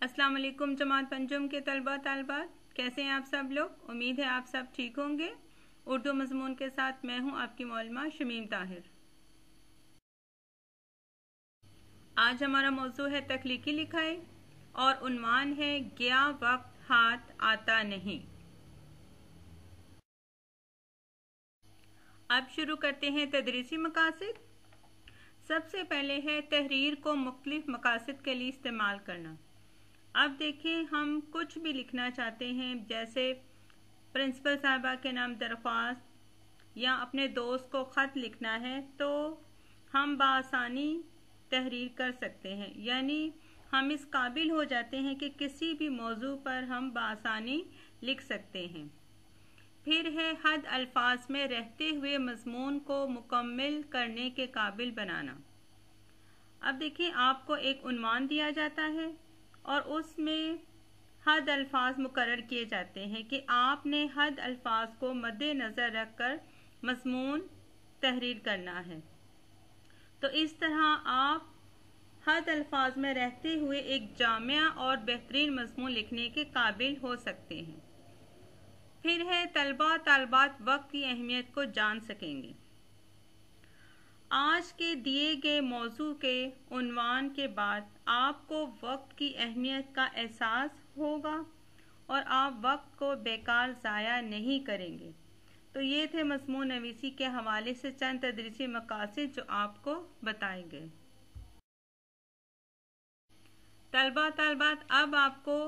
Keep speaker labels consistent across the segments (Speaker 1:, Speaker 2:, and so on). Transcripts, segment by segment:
Speaker 1: अस्सलाम वालेकुम जमात पंजुम के तलबा तालबात, कैसे हैं आप सब लोग। उम्मीद है आप सब ठीक होंगे। उर्दू मज़मून के साथ मैं हूं आपकी मौलमा शमीम ताहिर। आज हमारा मौजू है तख्लीकी लिखाई और उन्वान है गया वक्त हाथ आता नहीं। अब शुरू करते हैं तदरीसी मकासद। सबसे पहले है तहरीर को मुख्तलिफ मकासद के लिए इस्तेमाल करना। अब देखें, हम कुछ भी लिखना चाहते हैं, जैसे प्रिंसिपल साहिबा के नाम दरख्वास्त या अपने दोस्त को ख़त लिखना है, तो हम बआसानी तहरीर कर सकते हैं। यानी हम इस काबिल हो जाते हैं कि किसी भी मौजू पर हम बआसानी लिख सकते हैं। फिर है हद अल्फाज में रहते हुए मज़मून को मुकम्मल करने के काबिल बनाना। अब देखिए, आपको एक उन्वान दिया जाता है और उसमें हद अल्फाज मुकर्रर किए जाते हैं कि आपने हद अल्फाज को मद्देनज़र रखकर मज़मून तहरीर करना है। तो इस तरह आप हद अल्फाज में रहते हुए एक जामिया और बेहतरीन मज़मून लिखने के काबिल हो सकते हैं। फिर है तलबा तालबात वक्त की अहमियत को जान सकेंगे। आज के दिए गए मौजू के उन्वान के बाद आपको वक्त की अहमियत का एहसास होगा और आप वक्त को बेकार ज़ाया नहीं करेंगे। तो ये थे मज़मून नवीसी के हवाले से चंद तदरीसी मकासद जो आपको बताए गए। तलबा तालबात, अब आपको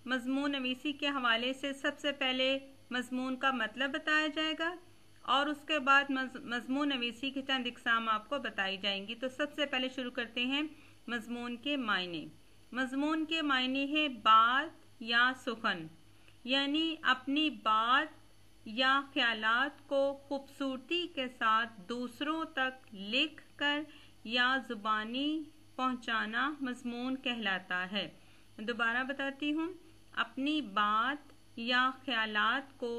Speaker 1: मज़मून नवीसी के हवाले से सबसे पहले मज़मून का मतलब बताया जाएगा और उसके बाद मज़मून नवीसी की चंद इक़साम आपको बताई जाएंगी। तो सबसे पहले शुरू करते हैं मज़मून के मायने। मज़मून के मायने है बात या सुखन, यानी अपनी बात या ख्यालात को खूबसूरती के साथ दूसरों तक लिख कर या ज़ुबानी पहुँचाना मज़मून कहलाता है। दोबारा बताती हूँ, अपनी बात या ख्यालात को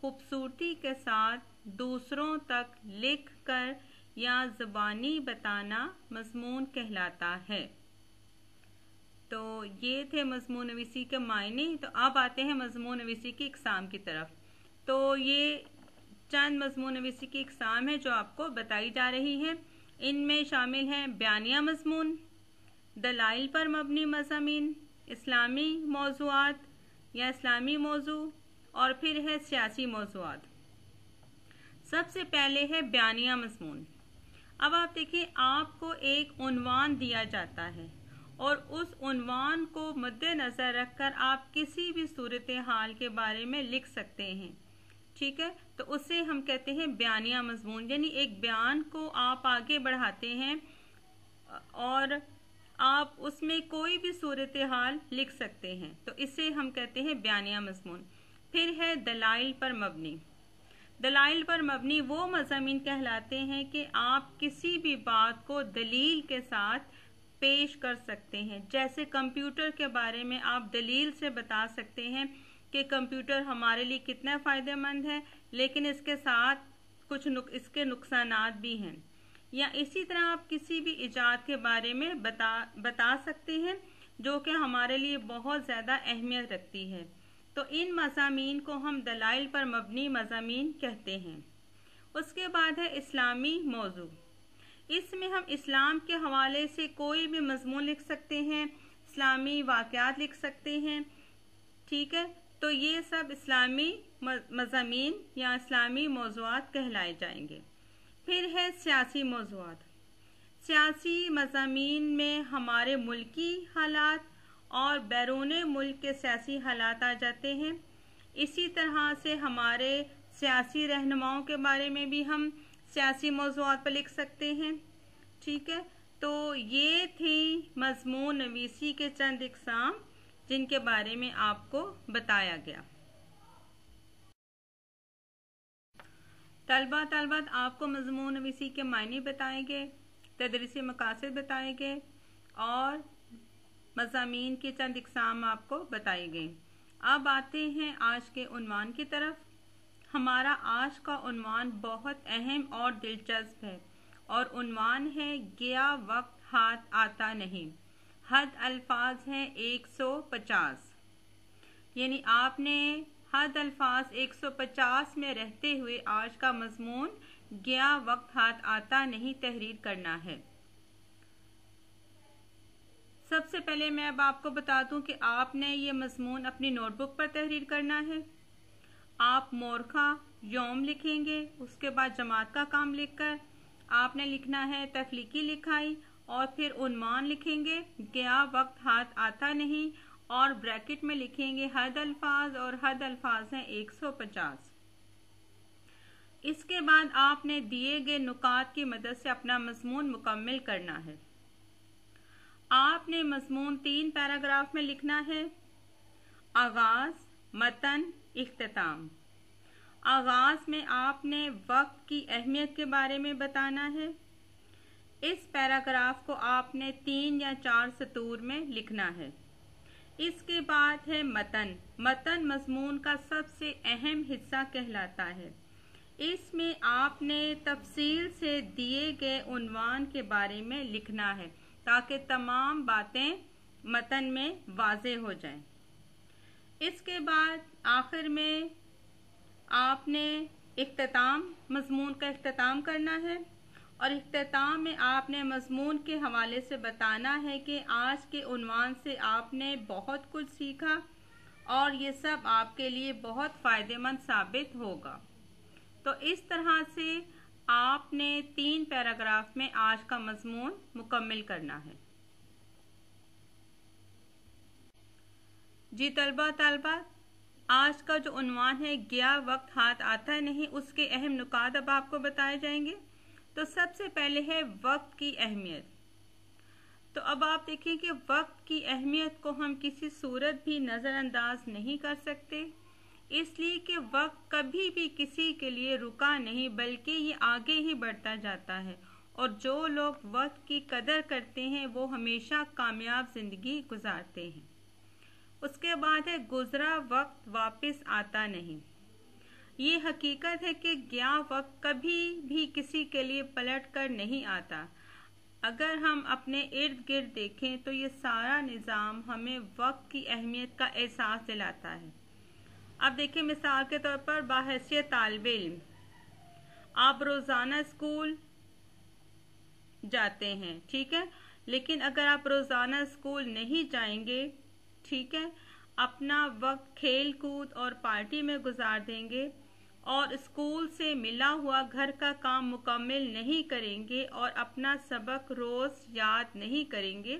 Speaker 1: खूबसूरती के साथ दूसरों तक लिख कर या ज़बानी बताना मज़मून कहलाता है। तो ये थे मज़मून नवीसी के मायने। तो अब आते हैं मज़मून नवीसी की इक़साम की तरफ। तो ये चंद मज़मून नवीसी की इक़साम है जो आपको बताई जा रही है। इनमें शामिल हैं बयानिया मज़मून, दलाइल पर मबनी मज़ामीन, इस्लामी मौज़ूआत या इस्लामी मौजू, और फिर है सियासी मौज़ूआत। सबसे पहले है बयानिया मज़मून। अब आप देखिए, आपको एक उन्वान दिया जाता है और उस उन्वान को मद्देनज़र रखकर आप किसी भी सूरत हाल के बारे में लिख सकते हैं। ठीक है, तो उसे हम कहते हैं बयानिया मज़मून। यानी एक बयान को आप आगे बढ़ाते हैं और आप उसमें कोई भी सूरत हाल लिख सकते हैं, तो इसे हम कहते हैं बयानिया मज़मून। फिर है दलाइल पर मबनी। दलाइल पर मबनी वो मज़ामीन कहलाते हैं कि आप किसी भी बात को दलील के साथ पेश कर सकते हैं। जैसे कंप्यूटर के बारे में आप दलील से बता सकते हैं कि कंप्यूटर हमारे लिए कितना फ़ायदेमंद है, लेकिन इसके साथ कुछ इसके नुकसानात भी हैं। या इसी तरह आप किसी भी इजाद के बारे में बता सकते हैं जो कि हमारे लिए बहुत ज़्यादा अहमियत रखती है। तो इन मज़ामीन को हम दलाइल पर मबनी मज़ामीन कहते हैं। उसके बाद है इस्लामी मौजू। इसमें हम इस्लाम के हवाले से कोई भी मज़मून लिख सकते हैं, इस्लामी वाक़यात लिख सकते हैं। ठीक है, तो ये सब इस्लामी मज़ामीन या इस्लामी मौज़ूआत कहलाए जाएंगे। फिर है सियासी मौज़ूआत। सियासी मज़ामीन में हमारे मुल्की हालात और बैरून मुल्क के सियासी हालात आ जाते हैं। इसी तरह से हमारे सियासी रहनुमाओं के बारे में भी हम सियासी मौज़ूआत पर लिख सकते हैं। ठीक है, तो ये थी मज़मून नवीसी के चंद इक़साम जिनके बारे में आपको बताया गया। तलबा तालबात, आपको मज़मून नवीसी के मायने बताए गए, तदरीसी मकासद बताए गए और मज़ामीन के चंद इक़साम आपको बताए गए। अब आते हैं आज के उन्वान की तरफ। हमारा आज का उन्वान बहुत अहम और दिलचस्प है और उन्वान है गया वक्त हाथ आता नहीं। हद अल्फाज हैं 150, यानी आपने हद अल्फाज 150 में रहते हुए आज का मजमून गया वक्त हाथ आता नहीं तहरीर करना है। सबसे पहले मैं अब आपको बता दूं कि आपने ये मजमून अपनी नोटबुक पर तहरीर करना है। आप मोरखा यौम लिखेंगे, उसके बाद जमात का काम लिखकर आपने लिखना है तख्लीकी लिखाई और फिर उन्वान लिखेंगे गया वक्त हाथ आता नहीं और ब्रैकेट में लिखेंगे हद अल्फाज और हद अल्फाज हैं 150। इसके बाद आपने दिए गए नुकात की मदद से अपना मजमून मुकम्मल करना है। आपने मजमून 3 पैराग्राफ में लिखना है। आगाज, मतन, इख्तिताम। आगाज में आपने वक्त की अहमियत के बारे में बताना है। इस पैराग्राफ को आपने 3 या 4 सतूर में लिखना है। इसके बाद है मतन। मतन मजमून का सबसे अहम हिस्सा कहलाता है। इसमें आपने तफसील से दिए गए उन्वान के बारे में लिखना है ताकि तमाम बातें मतन में वाज़ेह हो जाएं। इसके बाद आखिर में आपने इख्तिताम, मजमून का इख्तिताम करना है और इख्तिताम में आपने मजमून के हवाले से बताना है कि आज के उन्वान से आपने बहुत कुछ सीखा और ये सब आपके लिए बहुत फ़ायदेमंद साबित होगा। तो इस तरह से आपने 3 पैराग्राफ में आज का मजमून मुकम्मल करना है। जी तलबा तालिबात, आज का जो उन्वान है गया वक्त हाथ आता नहीं, उसके अहम नुकात अब आपको बताए जाएंगे। तो सबसे पहले है वक्त की अहमियत। तो अब आप देखिए कि वक्त की अहमियत को हम किसी सूरत भी नज़रअंदाज नहीं कर सकते, इसलिए कि वक्त कभी भी किसी के लिए रुका नहीं बल्कि ये आगे ही बढ़ता जाता है और जो लोग वक्त की कदर करते हैं वो हमेशा कामयाब जिंदगी गुजारते हैं। उसके बाद है गुजरा वक्त वापस आता नहीं। ये हकीकत है कि गया वक्त कभी भी किसी के लिए पलट कर नहीं आता। अगर हम अपने इर्द गिर्द देखें तो ये सारा निज़ाम हमें वक्त की अहमियत का एहसास दिलाता है। अब देखिए, मिसाल के तौर पर बाहैसियत तालिब इल्म आप रोज़ाना स्कूल जाते हैं, ठीक है, लेकिन अगर आप रोज़ाना स्कूल नहीं जाएंगे, ठीक है, अपना वक्त खेल कूद और पार्टी में गुजार देंगे और स्कूल से मिला हुआ घर का काम मुकम्मल नहीं करेंगे और अपना सबक रोज़ याद नहीं करेंगे,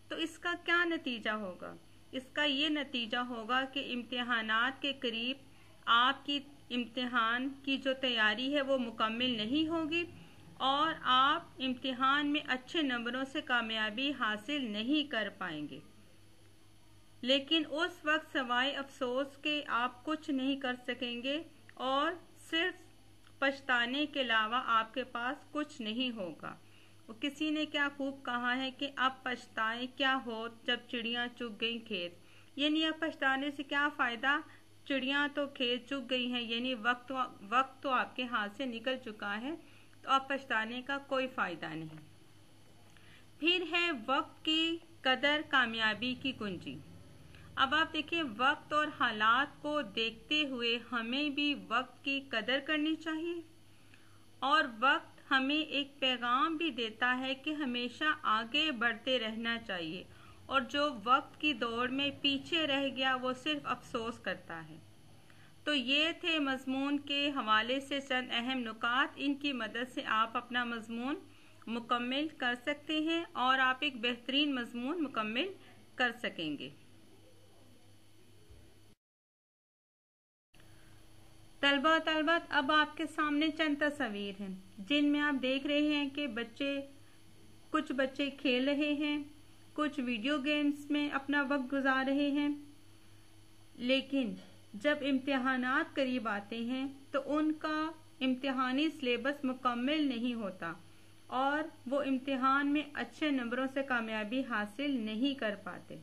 Speaker 1: तो इसका क्या नतीजा होगा? इसका ये नतीजा होगा कि इम्तिहानात के करीब आपकी इम्तिहान की जो तैयारी है वो मुकम्मल नहीं होगी और आप इम्तिहान में अच्छे नंबरों से कामयाबी हासिल नहीं कर पाएंगे। लेकिन उस वक्त सवाए अफसोस के आप कुछ नहीं कर सकेंगे और सिर्फ पछताने के अलावा आपके पास कुछ नहीं होगा। किसी ने क्या खूब कहा है कि अब पछताए क्या हो जब चिड़ियाँ चुग गई खेत, यानी अब पछताने से क्या फ़ायदा, चिड़ियाँ तो खेत चुग गई हैं, यानी वक्त तो आपके हाथ से निकल चुका है, तो अब पछताने का कोई फ़ायदा नहीं। फिर है वक्त की कदर कामयाबी की कुंजी। अब आप देखिए, वक्त और हालात को देखते हुए हमें भी वक्त की कदर करनी चाहिए और वक्त हमें एक पैगाम भी देता है कि हमेशा आगे बढ़ते रहना चाहिए और जो वक्त की दौड़ में पीछे रह गया वो सिर्फ अफसोस करता है। तो ये थे मजमून के हवाले से चंद अहम नुकात। इनकी मदद से आप अपना मजमून मुकम्मल कर सकते हैं और आप एक बेहतरीन मजमून मुकम्मल कर सकेंगे। तलबा तलबात, अब आपके सामने चंद तस्वीर हैं जिनमें आप देख रहे हैं कि कुछ बच्चे खेल रहे हैं, कुछ वीडियो गेम्स में अपना वक्त गुजार रहे हैं, लेकिन जब इम्तिहानात करीब आते हैं तो उनका इम्तिहानी सिलेबस मुकम्मल नहीं होता और वो इम्तिहान में अच्छे नंबरों से कामयाबी हासिल नहीं कर पाते।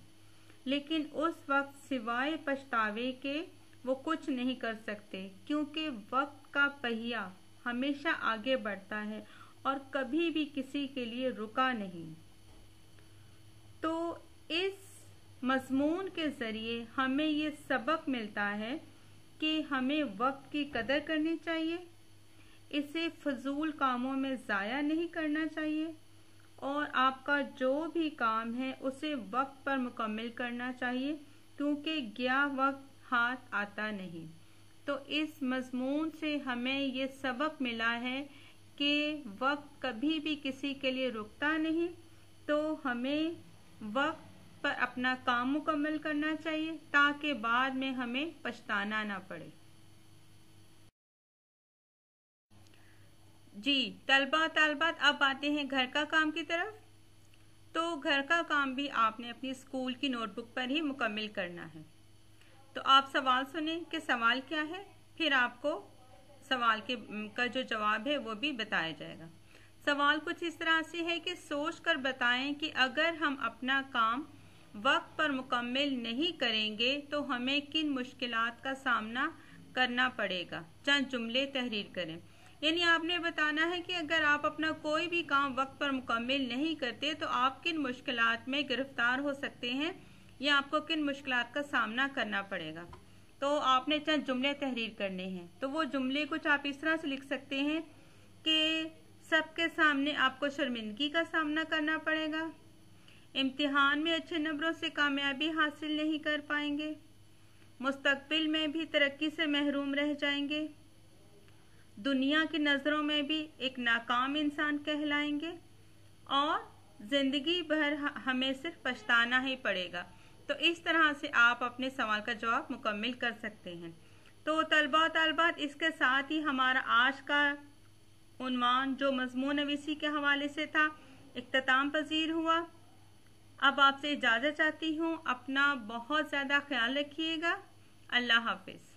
Speaker 1: लेकिन उस वक्त सिवाय पछतावे के वो कुछ नहीं कर सकते, क्योंकि वक्त का पहिया हमेशा आगे बढ़ता है और कभी भी किसी के लिए रुका नहीं। तो मज़मून के ज़रिए हमें ये सबक मिलता है कि हमें वक्त की कदर करनी चाहिए, इसे फजूल कामों में ज़ाया नहीं करना चाहिए और आपका जो भी काम है उसे वक्त पर मुकम्मल करना चाहिए, क्योंकि गया वक्त हाथ आता नहीं। तो इस मज़मून से हमें ये सबक मिला है कि वक्त कभी भी किसी के लिए रुकता नहीं, तो हमें वक्त पर अपना काम मुकम्मल करना चाहिए ताकि बाद में हमें पछताना ना पड़े। जी तलबा तालबात, अब आते हैं घर का काम की तरफ। तो घर का काम भी आपने अपनी स्कूल की नोटबुक पर ही मुकम्मल करना है। तो आप सवाल सुने कि सवाल क्या है, फिर आपको सवाल का जो जवाब है वो भी बताया जाएगा। सवाल कुछ इस तरह से है कि सोच कर बताएं कि अगर हम अपना काम वक्त पर मुकम्मल नहीं करेंगे तो हमें किन मुश्किलात का सामना करना पड़ेगा। चंद जुमले तहरीर करें। यानी आपने बताना है कि अगर आप अपना कोई भी काम वक्त पर मुकम्मल नहीं करते तो आप किन मुश्किलात में गिरफ्तार हो सकते हैं या आपको किन मुश्किलात का सामना करना पड़ेगा। तो आपने चंद जुमले तहरीर करने हैं। तो वो जुमले कुछ आप इस तरह से लिख सकते हैं कि सबके सामने आपको शर्मिंदगी का सामना करना पड़ेगा, इम्तिहान में अच्छे नंबरों से कामयाबी हासिल नहीं कर पाएंगे, मुस्तकबिल में भी तरक्की से महरूम रह जाएंगे, दुनिया की नज़रों में भी एक नाकाम इंसान कहलाएंगे और ज़िंदगी भर हमें सिर्फ पछताना ही पड़ेगा। तो इस तरह से आप अपने सवाल का जवाब मुकम्मल कर सकते हैं। तो तलबा तालबात, इसके साथ ही हमारा आज का उन्वान जो मज़मून नवीसी के हवाले से था इख्तिताम पजीर हुआ। अब आपसे इजाज़त चाहती हूँ। अपना बहुत ज़्यादा ख्याल रखिएगा। अल्लाह हाफिज़।